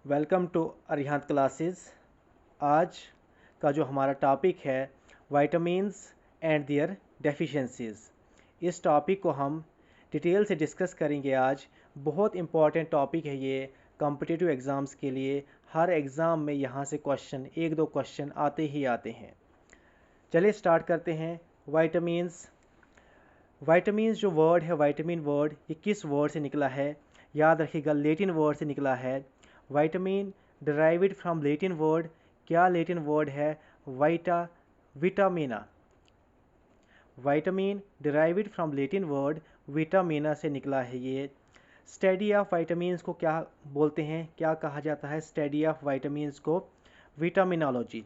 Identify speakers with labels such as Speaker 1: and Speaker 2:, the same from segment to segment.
Speaker 1: Welcome to Arihant classes. आज का जो हमारा टॉपिक है विटामिन्स एंड देयर डेफिशिएंसीज। इस टॉपिक को हम डिटेल से डिस्कस करेंगे आज। बहुत इम्पॉर्टेंट टॉपिक है ये कॉम्पिटिटिव एग्ज़ाम्स के लिए। हर एग्ज़ाम में यहाँ से क्वेश्चन एक दो क्वेश्चन आते ही आते हैं। चलिए स्टार्ट करते हैं। विटामिन्स जो वर्ड है, विटामिन वर्ड, ये किस वर्ड से निकला है? याद रखिएगा, लैटिन वर्ड से निकला है। Vitamin derived from Latin word. क्या लैटिन वर्ड है? Vitamina. Vitamin derived from Latin word vitamina से निकला है ये। स्टडी ऑफ विटामिन्स को क्या बोलते हैं, क्या कहा जाता है? स्टडी ऑफ विटामिन्स को विटामिनोलॉजी।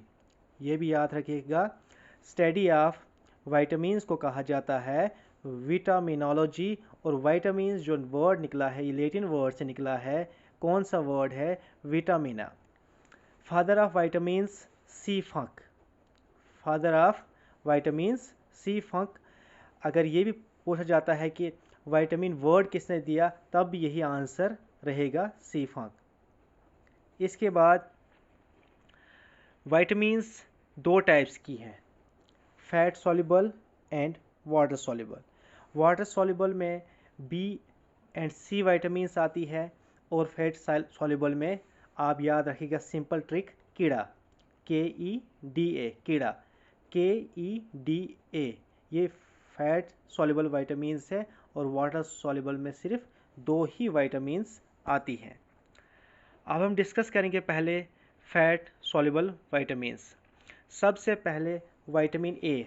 Speaker 1: ये भी याद रखिएगा, स्टडी ऑफ विटामिन्स को कहा जाता है विटामिनोलॉजी। और विटामिन्स जो वर्ड निकला है ये लैटिन वर्ड से निकला है। कौन सा वर्ड है? Vitamina. Father of vitamins C Funk. Father of vitamins C Funk. अगर ये भी पूछा जाता है कि विटामिन वर्ड किसने दिया, तब भी यही आंसर रहेगा, सी फंक। इसके बाद विटामिन्स दो टाइप्स की हैं, fat soluble and water soluble. Water soluble में बी एंड सी विटामिन्स आती है, और फैट सॉल्युबल में आप याद रखिएगा सिंपल ट्रिक, कीड़ा, KEDA, कीड़ा, KEDA, ये फैट सॉल्युबल विटामिन्स है। और वाटर सॉल्युबल में सिर्फ दो ही विटामिन्स आती हैं। अब हम डिस्कस करेंगे पहले फैट सॉल्युबल विटामिन्स। सबसे पहले विटामिन ए।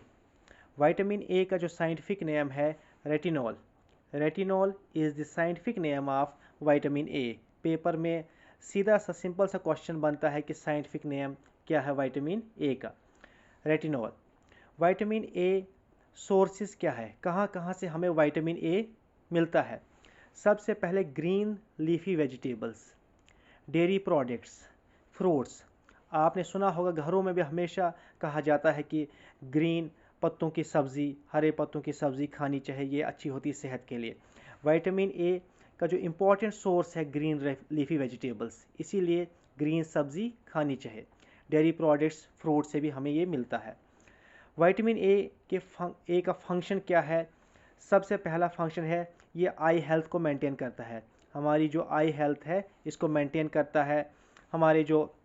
Speaker 1: विटामिन ए का जो साइंटिफिक नेम है retinol. Retinol is the scientific name of vitamin A. Paper में सीधा सा सिंपल सा क्वेश्चन बनता है कि साइंटिफिक नेम क्या है विटामिन ए का? रेटिनॉल। विटामिन ए सोर्सेज क्या है, कहाँ कहाँ से हमें विटामिन ए मिलता है? सबसे पहले green leafy vegetables, dairy products, fruits. आपने सुना होगा घरों में भी हमेशा कहा जाता है कि ग्रीन पत्तों की सब्ज़ी, हरे पत्तों की सब्ज़ी खानी चाहिए, ये अच्छी होती है सेहत के लिए। विटामिन ए का जो इम्पोर्टेंट सोर्स है ग्रीन लीफी वेजिटेबल्स, इसीलिए ग्रीन सब्ज़ी खानी चाहिए। डेयरी प्रोडक्ट्स, फ्रूट से भी हमें ये मिलता है। विटामिन ए का फंक्शन क्या है? सबसे पहला फंक्शन है ये आई हेल्थ को मेंटेन करता है। हमारी जो आई हेल्थ है इसको मेंटेन करता है। हमारे जो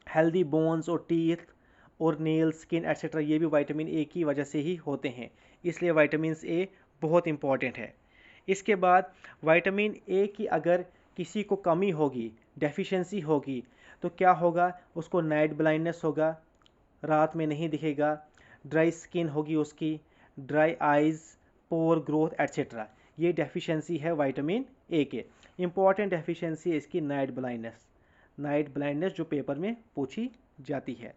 Speaker 1: हेल्दी बोन्स और टीथ और नेल, स्किन एट्सेट्रा, ये भी विटामिन ए की वजह से ही होते हैं। इसलिए विटामिन ए बहुत इंपॉर्टेंट है। इसके बाद विटामिन ए की अगर किसी को कमी होगी, डेफिशिएंसी होगी, तो क्या होगा? उसको नाइट ब्लाइंडनेस होगा, रात में नहीं दिखेगा, ड्राई स्किन होगी उसकी, ड्राई आइज़, पोर ग्रोथ एट्सेट्रा। ये डेफिशिएंसी है विटामिन ए के। इम्पॉर्टेंट डेफिशिएंसी है इसकी नाइट ब्लाइंडनेस। नाइट ब्लाइंडनेस जो पेपर में पूछी जाती है।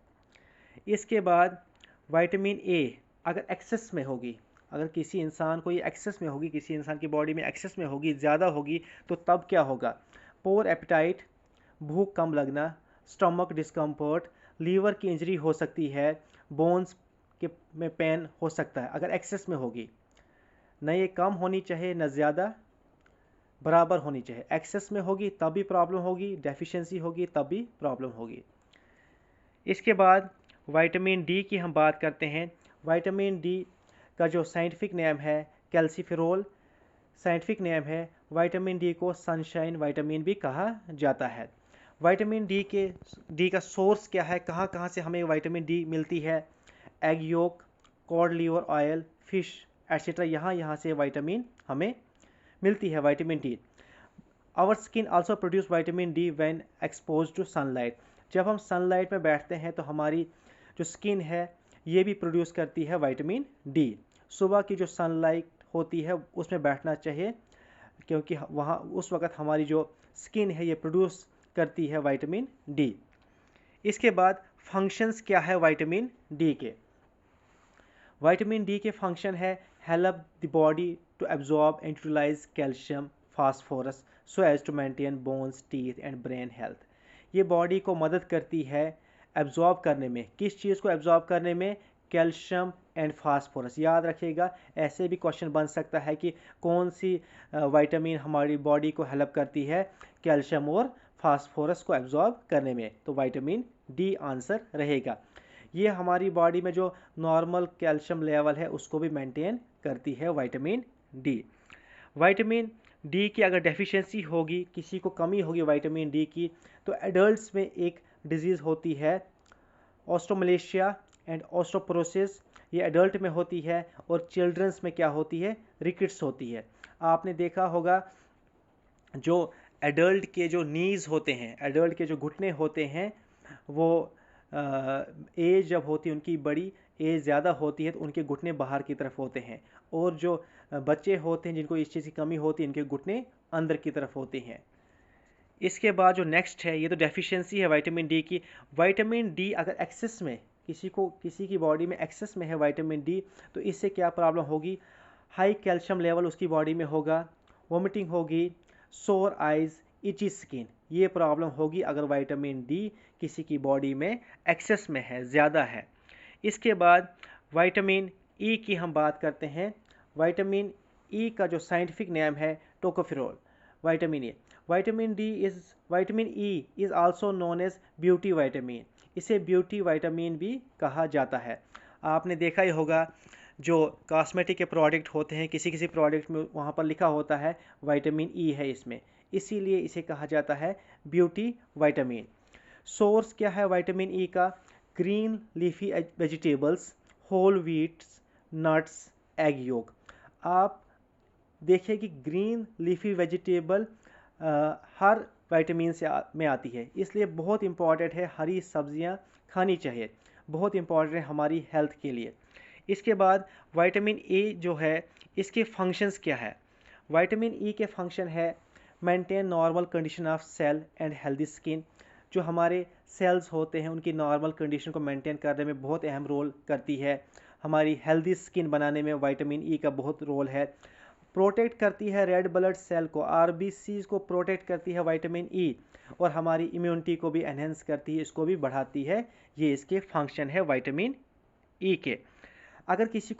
Speaker 1: इसके बाद विटामिन ए अगर एक्सेस में होगी, अगर किसी इंसान को ये एक्सेस में होगी, किसी इंसान की बॉडी में एक्सेस में होगी, ज़्यादा होगी, तो तब क्या होगा? पोर एपेटाइट, भूख कम लगना, स्टमक डिस्कम्फर्ट, लीवर की इंजरी हो सकती है, बोन्स के में पेन हो सकता है अगर एक्सेस में होगी। न ये कम होनी चाहिए न ज़्यादा, बराबर होनी चाहिए। एक्सेस में होगी तब भी प्रॉब्लम होगी, डेफिशिएंसी होगी तब भी प्रॉब्लम होगी। इसके बाद विटामिन डी की हम बात करते हैं। विटामिन डी का जो साइंटिफिक नेम है कैल्सीफेरोल साइंटिफिक नेम है। विटामिन डी को सनशाइन विटामिन भी कहा जाता है। विटामिन डी का सोर्स क्या है, कहाँ कहाँ से हमें विटामिन डी मिलती है? Egg yolk, cod liver oil, fish etcetera, यहाँ से विटामिन हमें मिलती है vitamin D. Our skin also produce vitamin D when expose to sunlight. जब हम सनलाइट में बैठते हैं तो हमारी जो स्किन है ये भी प्रोड्यूस करती है विटामिन डी। सुबह की जो सनलाइट होती है उसमें बैठना चाहिए, क्योंकि वहाँ उस वक़्त हमारी जो स्किन है ये प्रोड्यूस करती है विटामिन डी। इसके बाद फंक्शंस क्या है विटामिन डी के? विटामिन डी के फंक्शन है help the body to absorb and utilise calcium, phosphorus so as to maintain bones, teeth and brain health. ये बॉडी को मदद करती है एब्जॉर्ब करने में। किस चीज़ को एब्जॉर्ब करने में? Calcium and phosphorus. याद रखिएगा, ऐसे भी क्वेश्चन बन सकता है कि कौन सी विटामिन हमारी बॉडी को हेल्प करती है कैल्शियम और फास्फोरस को एब्जॉर्ब करने में, तो विटामिन डी आंसर रहेगा। ये हमारी बॉडी में जो नॉर्मल कैल्शियम लेवल है उसको भी मेंटेन करती है विटामिन डी। विटामिन डी की अगर डेफिशिएंसी होगी, किसी को कमी होगी विटामिन डी की, तो एडल्ट्स में एक डिजीज़ होती है ऑस्ट्रोमलेशिया एंड ऑस्ट्रोपोरोसिस, ये एडल्ट में होती है, और चिल्ड्रंस में क्या होती है, रिकेट्स होती है। आपने देखा होगा जो एडल्ट के जो नीज़ होते हैं, एडल्ट के जो घुटने होते हैं, वो एज जब होती है उनकी बड़ी एज ज़्यादा होती है तो उनके घुटने बाहर की तरफ होते हैं, और जो बच्चे होते हैं जिनको इस चीज़ की कमी होती है इनके घुटने अंदर की तरफ होते हैं। इसके बाद जो नेक्स्ट है, ये तो डेफिशिएंसी है विटामिन डी की। विटामिन डी अगर एक्सेस में किसी की बॉडी में एक्सेस में है विटामिन डी, तो इससे क्या प्रॉब्लम होगी, हाई कैल्शियम लेवल उसकी बॉडी में होगा, वोमिटिंग होगी, सोर आइज़, इची स्किन, ये प्रॉब्लम होगी अगर विटामिन डी किसी की बॉडी में एक्सेस में है, ज़्यादा है। इसके बाद विटामिन ई की हम बात करते हैं। विटामिन ई का जो साइंटिफिक नेम है tocopherol vitamin A. Vitamin E is also known as beauty vitamin, इसे ब्यूटी विटामिन भी कहा जाता है। आपने देखा ही होगा जो कॉस्मेटिक के प्रोडक्ट होते हैं, किसी किसी प्रोडक्ट में वहाँ पर लिखा होता है विटामिन ई है इसमें, इसीलिए इसे कहा जाता है ब्यूटी विटामिन। सोर्स क्या है विटामिन ई का, green leafy vegetables, whole wheats, nuts, egg yolk. आप देखिए कि ग्रीन लीफी वेजिटेबल हर विटामिन में आती है, इसलिए बहुत इंपॉर्टेंट है, हरी सब्जियां खानी चाहिए, बहुत इंपॉर्टेंट है हमारी हेल्थ के लिए। इसके बाद विटामिन ए जो है, इसके फंक्शंस क्या है। विटामिन ई के फंक्शन है maintain normal condition of cell and healthy skin, जो हमारे सेल्स होते हैं उनकी नॉर्मल कंडीशन को मेंटेन करने में बहुत अहम रोल करती है। हमारी हेल्दी स्किन बनाने में विटामिन ई का बहुत रोल है। प्रोटेक्ट करती है रेड ब्लड सेल को, आरबीसीज को प्रोटेक्ट करती है विटामिन ई, और हमारी इम्यूनिटी को भी एनहेंस करती है, इसको भी बढ़ाती है। ये इसके फंक्शन है विटामिन ई के। अगर किसी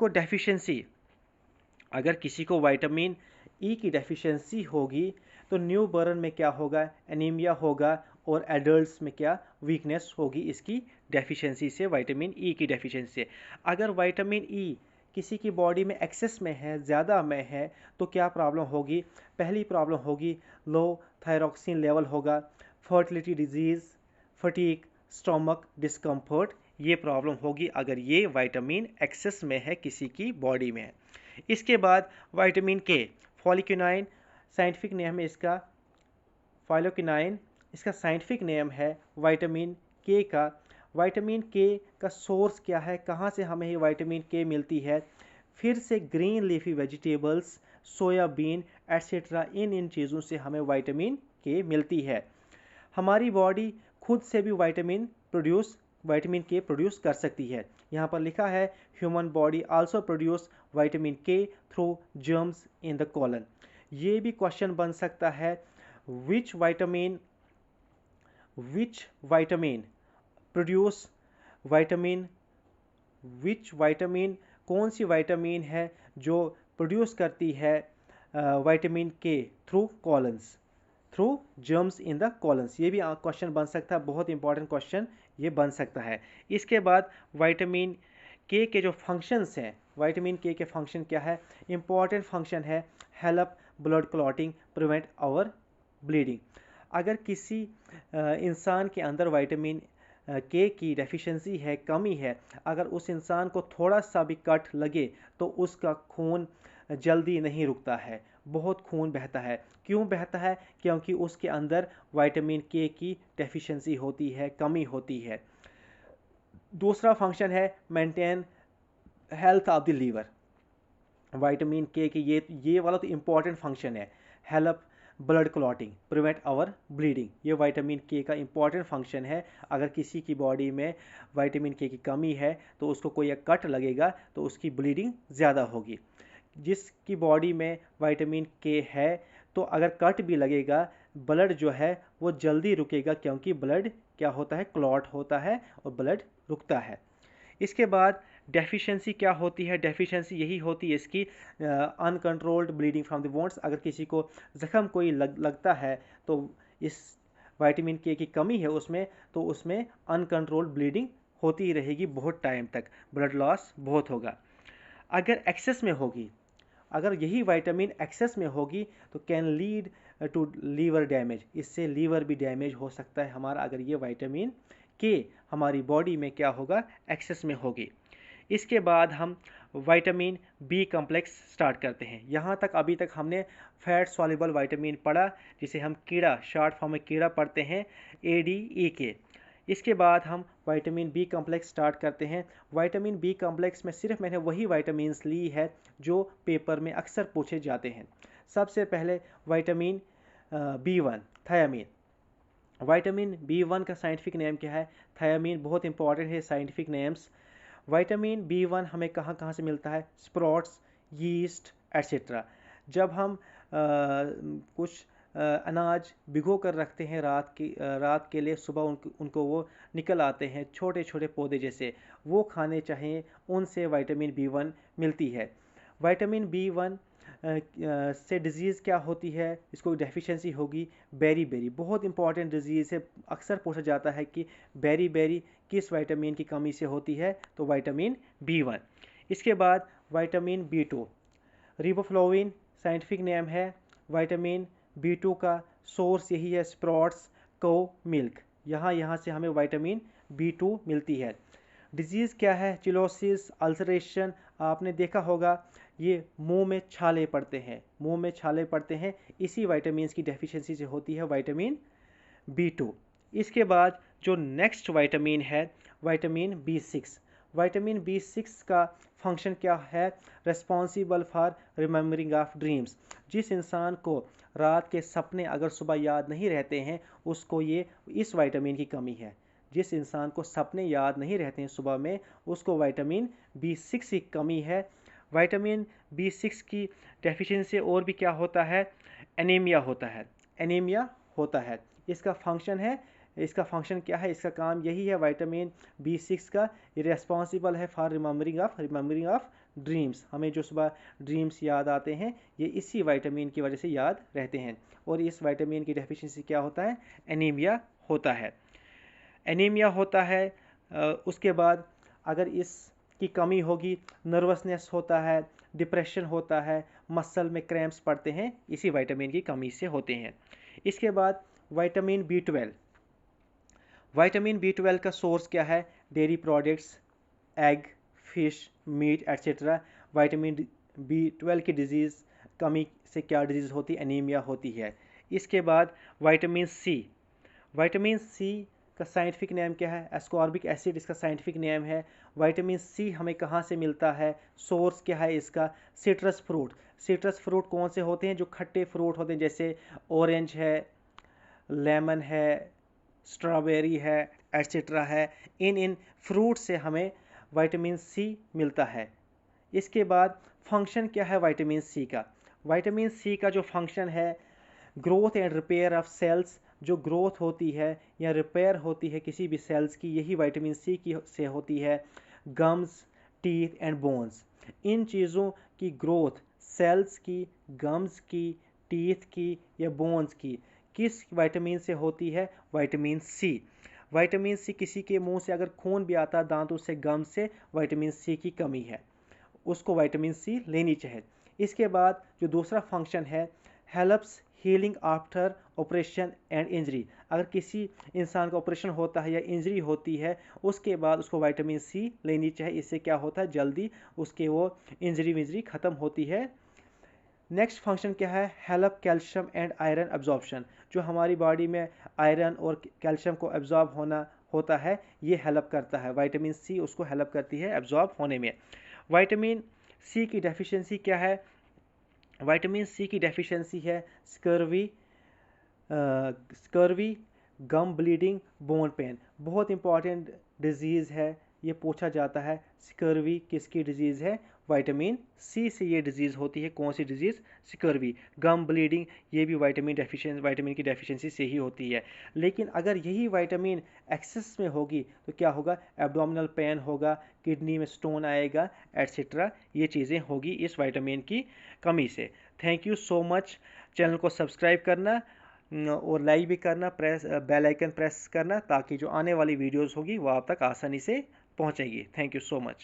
Speaker 1: को विटामिन ई की डेफिशिएंसी होगी तो न्यू बर्न में क्या होगा, एनीमिया होगा, और एडल्ट्स में क्या, वीकनेस होगी इसकी डेफिशिएंसी से, विटामिन ई की डेफिशिएंसी से। अगर विटामिन ई किसी की बॉडी में एक्सेस में है, ज़्यादा में है, तो क्या प्रॉब्लम होगी, पहली प्रॉब्लम होगी लो थायरॉक्सिन लेवल होगा, fertility disease, fatigue, stomach discomfort, ये प्रॉब्लम होगी अगर ये विटामिन एक्सेस में है किसी की बॉडी में है। इसके बाद विटामिन के, फॉलिक्विनाइन साइंटिफिक नेम है इसका, फाइलोक्विनाइन इसका साइंटिफिक नेम है विटामिन के का। विटामिन के का सोर्स क्या है, कहाँ से हमें ये विटामिन के मिलती है, फिर से green leafy vegetables, soybean etcetera, इन चीज़ों से हमें विटामिन के मिलती है। हमारी बॉडी खुद से भी विटामिन के प्रोड्यूस कर सकती है। यहाँ पर लिखा है human body also produce vitamin K through germs in the colon. ये भी क्वेश्चन बन सकता है, विच विटामिन प्रोड्यूस विटामिन, कौन सी विटामिन है जो प्रोड्यूस करती है vitamin K through germs in the colons. ये भी क्वेश्चन बन सकता है, बहुत इंपॉर्टेंट क्वेश्चन ये बन सकता है। इसके बाद विटामिन के जो फंक्शंस हैं, विटामिन के फंक्शन क्या है, इंपॉर्टेंट फंक्शन है help blood clotting, prevent our bleeding. अगर किसी इंसान के अंदर विटामिन के की डेफिशिएंसी है, कमी है, अगर उस इंसान को थोड़ा सा भी कट लगे तो उसका खून जल्दी नहीं रुकता है, बहुत खून बहता है। क्यों बहता है, क्योंकि उसके अंदर विटामिन के की डेफिशिएंसी होती है, कमी होती है। दूसरा फंक्शन है maintain health of the liver. Vitamin K की ये वाला तो इम्पॉर्टेंट फंक्शन है, help blood clotting, prevent our bleeding, ये विटामिन के का इम्पॉर्टेंट फंक्शन है। अगर किसी की बॉडी में विटामिन के की कमी है तो उसको कोई एक कट लगेगा तो उसकी ब्लीडिंग ज़्यादा होगी। जिसकी बॉडी में विटामिन के है तो अगर कट भी लगेगा, ब्लड जो है वो जल्दी रुकेगा, क्योंकि ब्लड क्या होता है, क्लॉट होता है और ब्लड रुकता है। इसके बाद डेफिशिएंसी क्या होती है, डेफिशिएंसी यही होती है इसकी अनकंट्रोल्ड ब्लीडिंग फ्रॉम द वोंड्स। अगर किसी को ज़ख्म कोई लगता है तो इस विटामिन के की कमी है उसमें, तो उसमें अनकंट्रोल्ड ब्लीडिंग होती ही रहेगी बहुत टाइम तक, ब्लड लॉस बहुत होगा। अगर एक्सेस में होगी, अगर यही विटामिन एक्सेस में होगी तो can lead to liver damage, इससे लीवर भी डैमेज हो सकता है हमारा, अगर ये विटामिन के हमारी बॉडी में क्या होगा, एक्सेस में होगी। इसके बाद हम विटामिन बी कॉम्प्लेक्स स्टार्ट करते हैं। यहाँ तक अभी तक हमने फैट सॉल्युबल विटामिन पढ़ा, जिसे हम कीड़ा, शॉर्ट फॉर्म में कीड़ा पढ़ते हैं, ADE। इसके बाद हम विटामिन बी कॉम्प्लेक्स स्टार्ट करते हैं। विटामिन बी कॉम्प्लेक्स में सिर्फ मैंने वही विटामिन्स ली है जो पेपर में अक्सर पूछे जाते हैं। सबसे पहले vitamin B1 thiamine. Vitamin B1 का साइंटिफिक नेम क्या है? थायामीन बहुत इंपॉर्टेंट है साइंटिफिक नेम्स। विटामिन B1 हमें कहाँ कहाँ से मिलता है? स्प्रोट्स, यीस्ट एट्सेट्रा। जब हम कुछ अनाज भिगो कर रखते हैं रात के लिए, सुबह उनको वो निकल आते हैं छोटे छोटे पौधे जैसे, वो खाने चाहिए, उनसे विटामिन B1 मिलती है। विटामिन B1 से डिजीज़ क्या होती है, इसको डेफिशिएंसी होगी, बेरी बहुत इंपॉर्टेंट डिजीज़ है। अक्सर पूछा जाता है कि बेरी किस विटामिन की कमी से होती है, तो विटामिन B1। इसके बाद विटामिन B2, रिबोफ्लोविन साइंटिफिक नेम है। विटामिन B2 का सोर्स यही है, स्प्रोट्स, को मिल्क, यहाँ से हमें विटामिन B2 मिलती है। डिजीज़ क्या है? Cheilosis, ulceration. आपने देखा होगा ये मुंह में छाले पड़ते हैं, इसी विटामिन की डेफिशिएंसी से होती है विटामिन B2। इसके बाद जो नेक्स्ट विटामिन है, विटामिन B6। विटामिन B6 का फंक्शन क्या है? Responsible for remembering of dreams. जिस इंसान को रात के सपने अगर सुबह याद नहीं रहते हैं, उसको ये इस विटामिन की कमी है। जिस इंसान को सपने याद नहीं रहते हैं सुबह में, उसको विटामिन B6 की कमी है। विटामिन B6 की डेफिशिएंसी और भी क्या होता है? एनीमिया होता है। इसका फंक्शन क्या है? इसका काम यही है विटामिन B6 का, ये रिस्पॉन्सिबल है फॉर रिमेम्बरिंग ऑफ ड्रीम्स। हमें जो सुबह ड्रीम्स याद आते हैं, ये इसी विटामिन की वजह से याद रहते हैं। और इस विटामिन की डेफिशिएंसी क्या होता है? एनीमिया होता है। उसके बाद अगर इसकी कमी होगी, नर्वसनेस होता है, डिप्रेशन होता है, मसल में क्रैम्प्स पड़ते हैं, इसी विटामिन की कमी से होते हैं। इसके बाद विटामिन B12 का सोर्स क्या है? Dairy products, egg, fish, meat etcetera. Vitamin B12 की कमी से क्या डिजीज़ होती है? एनीमिया होती है। इसके बाद विटामिन सी का साइंटिफिक नेम क्या है? एस्कॉर्बिक एसिड इसका साइंटिफिक नेम है। विटामिन सी हमें कहाँ से मिलता है? सोर्स क्या है इसका? सिट्रस फ्रूट कौन से होते हैं? जो खट्टे फ्रूट होते हैं, जैसे ऑरेंज है, लेमन है, स्ट्रॉबेरी है, एट्सेट्रा है। इन फ्रूट से हमें विटामिन सी मिलता है। इसके बाद फंक्शन क्या है विटामिन सी का? विटामिन सी का जो फंक्शन है, growth and repair of cells. जो ग्रोथ होती है या रिपेयर होती है किसी भी सेल्स की, यही विटामिन सी की से होती है। गम्स, टीथ एंड बोन्स, इन चीज़ों की ग्रोथ सेल्स की, गम्स की, टीथ की या बोन्स की किस विटामिन से होती है? Vitamin C. किसी के मुंह से अगर खून भी आता है दांतों से, गम से, विटामिन सी की कमी है, उसको विटामिन सी लेनी चाहिए। इसके बाद जो दूसरा फंक्शन है, helps healing after operation and injury. अगर किसी इंसान का ऑपरेशन होता है या इंजरी होती है, उसके बाद उसको विटामिन सी लेनी चाहिए। इससे क्या होता है? जल्दी उसके वो इंजरी ख़त्म होती है। नेक्स्ट फंक्शन क्या है? Help calcium and iron absorption. जो हमारी बॉडी में आयरन और कैल्शियम को एब्जॉर्ब होना होता है, ये हेल्प करता है। विटामिन सी उसको हेल्प करती है एब्जॉर्ब होने में। विटामिन सी की डेफिशिएंसी क्या है? विटामिन सी की डेफिशिएंसी है स्कर्वी, गम ब्लीडिंग, बोन पेन। बहुत इंपॉर्टेंट डिजीज़ है, ये पूछा जाता है। स्कर्वी किसकी डिजीज़ है? विटामिन सी से ये डिजीज़ होती है। कौन सी डिजीज़? स्कर्वी। गम ब्लीडिंग, ये भी विटामिन की डेफिशिएंसी से ही होती है। लेकिन अगर यही विटामिन एक्सेस में होगी तो क्या होगा? एब्डोमिनल पेन होगा, किडनी में स्टोन आएगा, एट्सेट्रा। ये चीज़ें होगी इस विटामिन की कमी से। Thank you so much. Channel को सब्सक्राइब करना, और लाइक भी करना, बेल आइकन प्रेस करना, ताकि जो आने वाली वीडियोस होगी वो आप तक आसानी से पहुंचेगी। Thank you so much.